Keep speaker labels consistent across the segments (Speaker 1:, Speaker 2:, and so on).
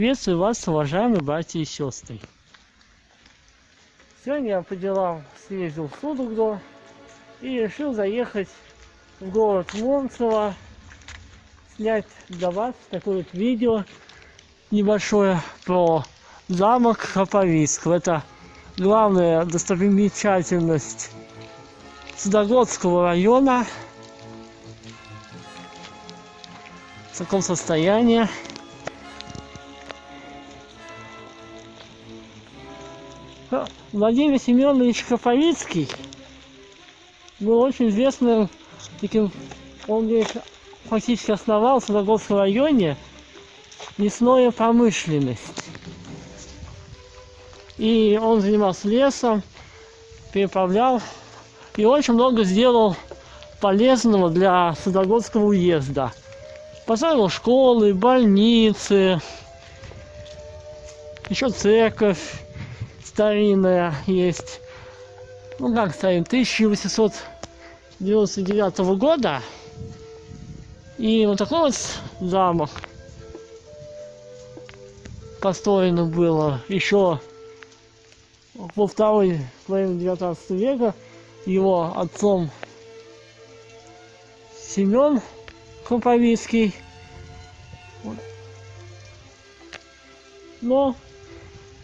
Speaker 1: Приветствую вас, уважаемые братья и сестры. Сегодня я по делам съездил в Судогду и решил заехать в город Монцево, снять для вас такое вот видео небольшое про замок Храповицкого. Это главная достопримечательность Судогодского района. В таком состоянии. Владимир Семенович Храповицкий был очень известным таким, он здесь фактически основал в Судогодском районе лесную промышленность. И он занимался лесом, переправлял и очень много сделал полезного для Судогодского уезда. Поставил школы, больницы, еще церковь старинная есть. Ну как старинная, 1899 года. И вот такой вот замок построено было еще во второй половине 19 века его отцом Семен Храповицкий. Но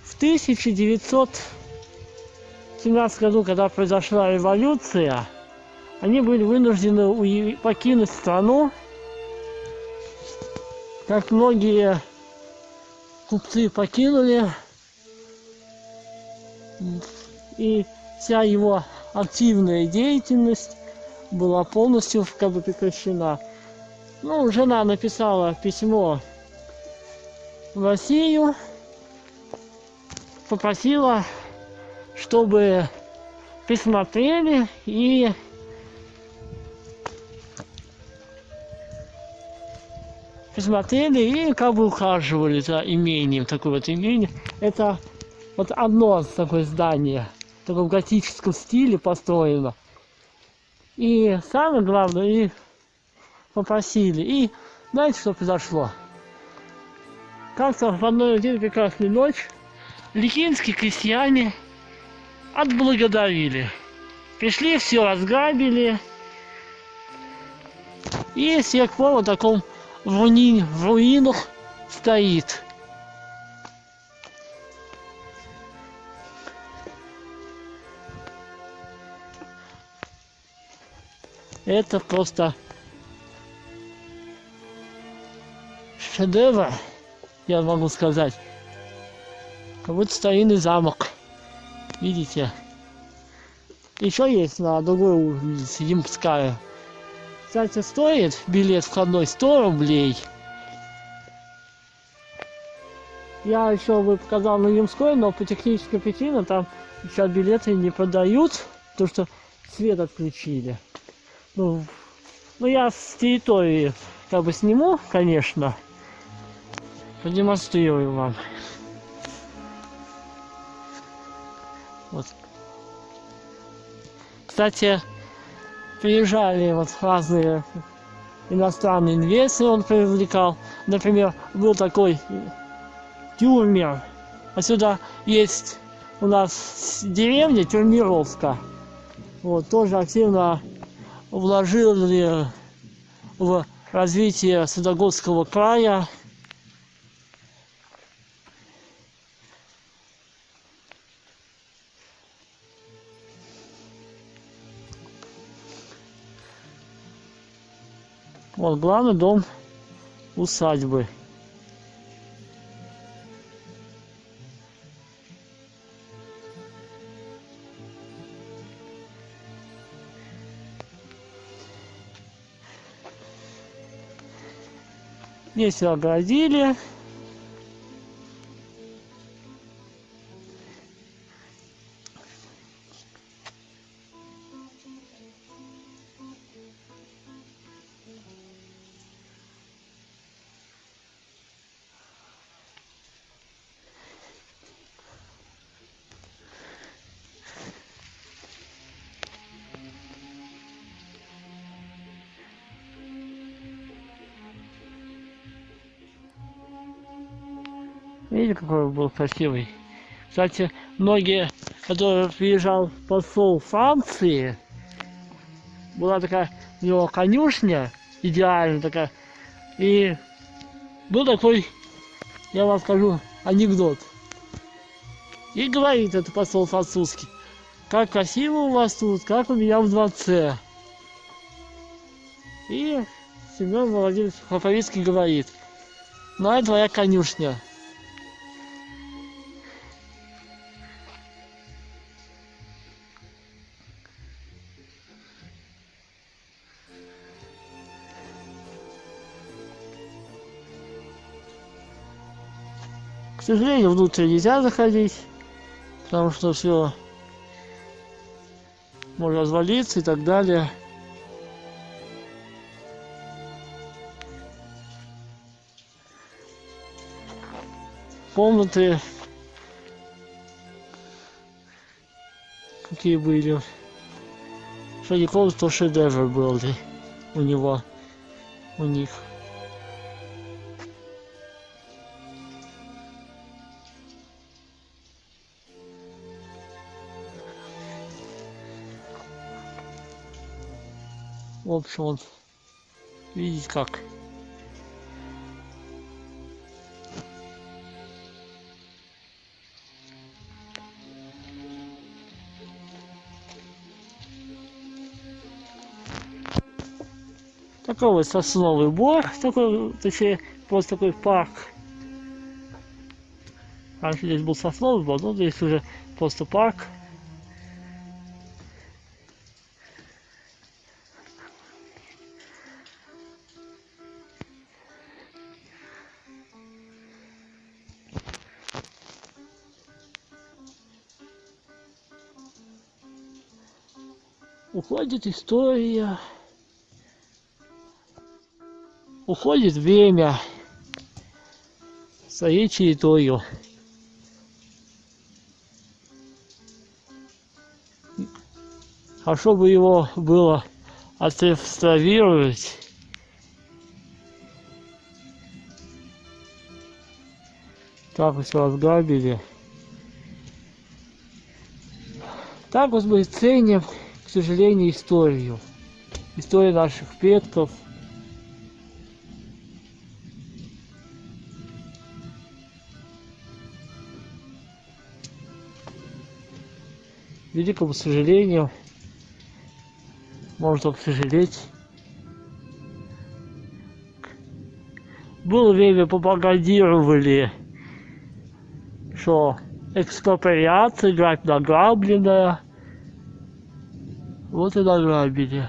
Speaker 1: в 1917 году, когда произошла революция, они были вынуждены покинуть страну. Как многие купцы покинули, и вся его активная деятельность была полностью прекращена. Ну, жена написала письмо в Россию, попросила, чтобы присмотрели и ухаживали за имением. Такое вот имение. Это вот одно такое здание, в таком готическом стиле построено. И самое главное, и попросили. И знаете, что произошло? Как-то в одну прекрасную ночь ликинские крестьяне отблагодарили. Пришли, все разграбили. И с тех пор в таком в руинах стоит. Это просто шедевр, я могу сказать. Как будто старинный замок. Видите? Еще есть на другой улице, Ямская. Кстати, стоит билет входной 100 рублей. Я еще бы показал на Ямской, но по технической причине там сейчас билеты не продают, потому что свет отключили. Ну я с территории как бы сниму, конечно, продемонстрирую вам. Вот. Кстати, приезжали вот разные иностранные инвесторы, он привлекал. Например, был такой Тюрмер. Отсюда есть у нас деревня Тюрмировка. Вот, тоже активно вложили в развитие Судогодского края. Вот главный дом усадьбы. Здесь все оградили. Видите, какой он был красивый. Кстати, многие, которые приезжал посол Франции, была такая у него конюшня, идеальная такая. И был такой, я вам скажу, анекдот. И говорит этот посол французский: как красиво у вас тут, как у меня в дворце. И Семен Владимирович Храповицкий говорит: ну, это твоя конюшня. К сожалению, внутрь нельзя заходить, потому что все может развалиться и так далее. Комнаты какие были. Что не комнаты, то шедевр был у него, у них. В общем, вот, видите как. Такой вот сосновый бор, такой, точнее, просто такой парк. Раньше здесь был сосновый бор, но здесь уже просто парк. Уходит история, уходит время своей чередою. Хорошо бы его было отреставрировать. Так вот все разграбили. Так вот мы ценим, к сожалению, историю. Историю наших предков. К великому сожалению, можно только сожалеть. Было время, пропагандировали, что экспроприация, грабь награбленная. Вот и награбили.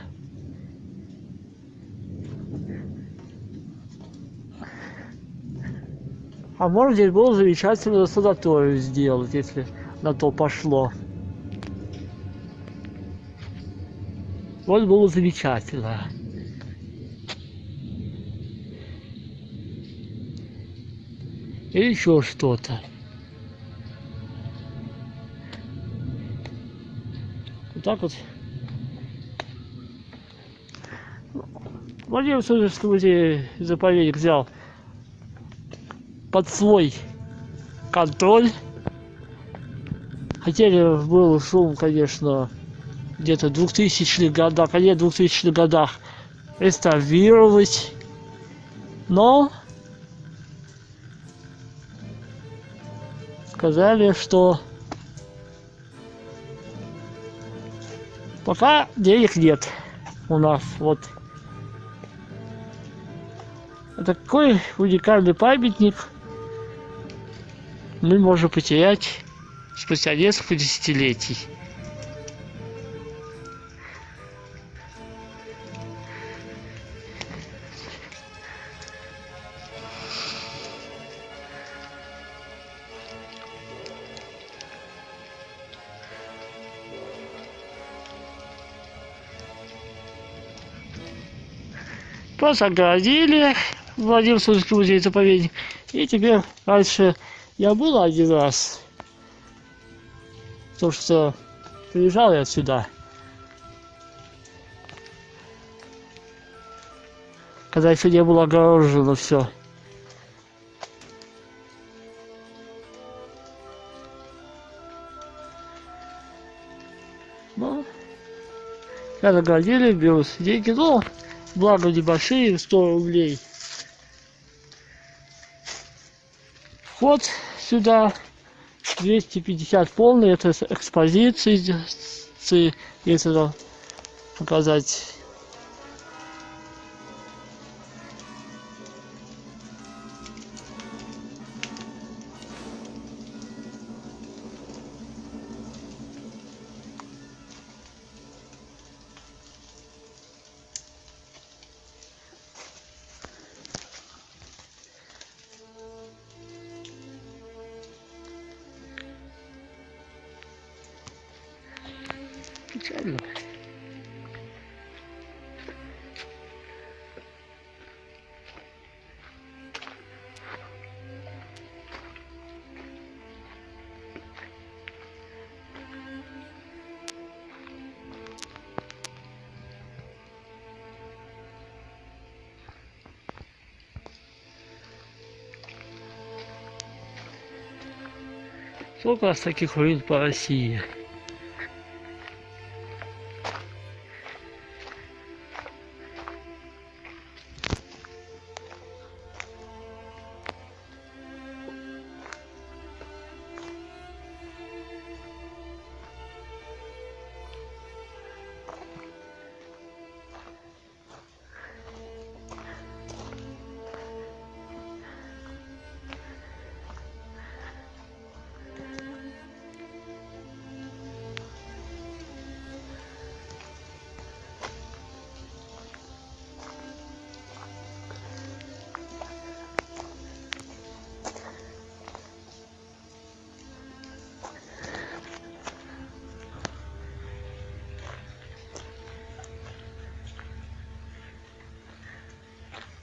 Speaker 1: А может, здесь было замечательно санаторию сделать, если на то пошло. Вот было замечательно. Или еще что-то. Вот так вот. Владимир Суздальский музей заповедник взял под свой контроль. Хотели, был шум, конечно, где-то в 2000-х годах, конец 2000-х годах реставрировать, но сказали, что пока денег нет у нас. Вот. Это такой уникальный памятник мы можем потерять спустя несколько десятилетий. Просто огородили Владимир Суздальский музей заповедник. И теперь раньше я был один раз, потому что приезжал я сюда, когда еще не было огорожено все. Я загородили, беру деньги, ну, благо небольшие, 100 рублей. Вход сюда 250 полный, это с экспозицией, если показать. Печально. Сколько у нас таких руин по России?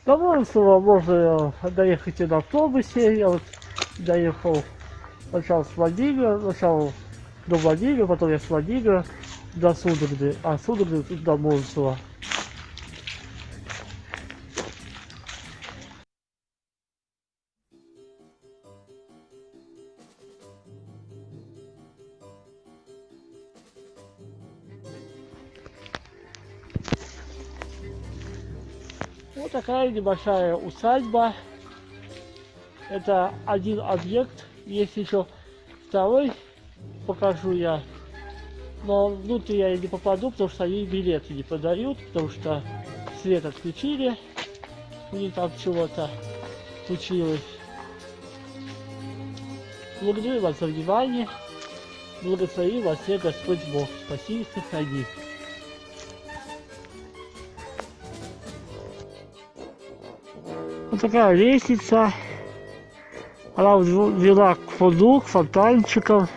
Speaker 1: До Воронцова можно доехать и на автобусе. Я вот доехал сначала с Владимира, сначала до Владимира, потом я с Владимира до Судогды, а Судогды тут до Воронцова. Вот такая небольшая усадьба. Это один объект. Есть еще второй, покажу я. Но внутрь я не попаду, потому что они билеты не продают, потому что свет отключили. У них там чего-то случилось. Благодарю вас за внимание. Благослови вас всех Господь Бог. Спаси и сохрани. Вот такая лестница. Она вела к фонду, к фонтанчикам.